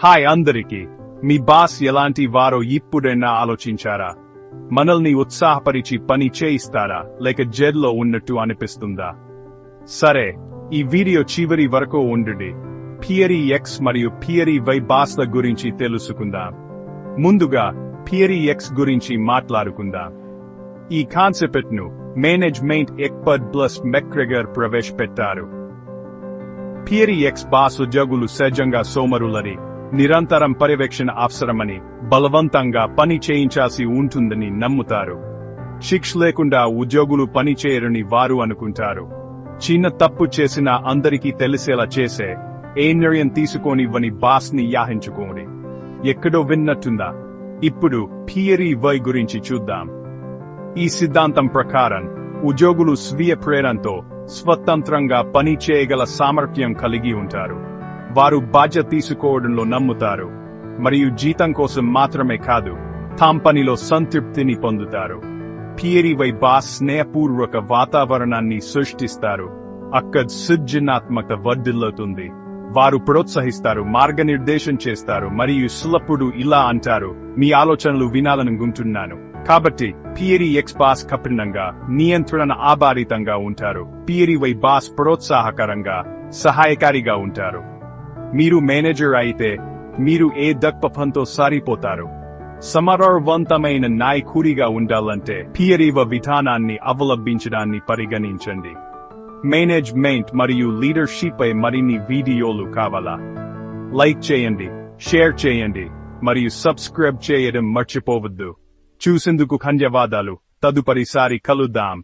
Hi అందరికీ, మీ boss ఎలాంటి వారో ఇప్పుడైనా ఆలోచించారా? మనల్ని ఉత్సాహపరిచి పని చేయిస్తారా, లేక జైల్లో ఉన్నట్టు అనిపిస్తుందా? సరే, ఈ వీడియో చివరి వరకు ఉండండి. థియరీ ఎక్స్ మరియు థియరీ వై బాస్ల గురించి తెలుసుకుందాం. ముందుగా థియరీ ఎక్స్ గురించి మాట్లాడుకుందాం. ఈ కాన్సెప్ట్ ను మేనేజ్మెంట్ ఎక్స్పర్ట్ ప్లస్ మెక్గ్రెగర్ ప్రవేశపెట్టారు. థియరీ ఎక్స్ బాస్ ఉద్యోగులు సహజంగా సోమరులని, నిరంతరం పర్యవేక్షణ అవసరమని, బలవంతంగా పని చేయించాల్సి ఉంటుందని నమ్ముతారు. శిక్ష లేకుండా ఉద్యోగులు పని చేయరని వారు అనుకుంటారు. చిన్న తప్పు చేసినా అందరికీ తెలిసేలా చేసే, ఏ నిర్ణయం తీసుకోనివ్వని బాస్ ని యాహించుకోండి. ఎక్కడో విన్నట్టుందా? ఇప్పుడు థియరీ వై గురించి చూద్దాం. ఈ సిద్ధాంతం ప్రకారం ఉద్యోగులు స్వీయ ప్రేరణతో స్వతంత్రంగా పని చేయగల సామర్థ్యం కలిగి ఉంటారు. వారు బాధ్యత తీసుకోవడంలో నమ్ముతారు, మరియు జీతం కోసం మాత్రమే కాదు, తాం పనిలో సంతృప్తిని పొందుతారు. థియరీ వై బాస్ స్నేహపూర్వక వాతావరణాన్ని సృష్టిస్తారు. అక్కడ సృజనాత్మకత వర్ధిల్లుతుంది. వారు ప్రోత్సహిస్తారు, మార్గనిర్దేశం చేస్తారు, మరియు సులభుడు ఇలా అంటారు, మీ ఆలోచనలు వినాలనుకుంటున్నాను. కాబట్టి థియరీ ఎక్స్ బాస్ కఠినంగా, నియంత్రణ ఆధారితంగా ఉంటారు. థియరీ వై బాస్ ప్రోత్సాహకరంగా, సహాయకారిగా ఉంటారు. మీరు మేనేజర్ అయితే మీరు ఏ దక్పంతో సారిపోతారు. సమర్థవంతమైన నాయకుడిగా ఉండాలంటే థియరీ వై విధానాన్ని అవలంబించడాన్ని పరిగణించండి. మేనేజ్మెంట్ మరియు లీడర్షిప్ పై మరిన్ని వీడియోలు కావాలా? లైక్ చేయండి, షేర్ చేయండి, మరియు సబ్స్క్రైబ్ చేయడం మర్చిపోవద్దు. చూసేందుకు ధన్యవాదాలు. తదుపరిసారి కలుద్దాం.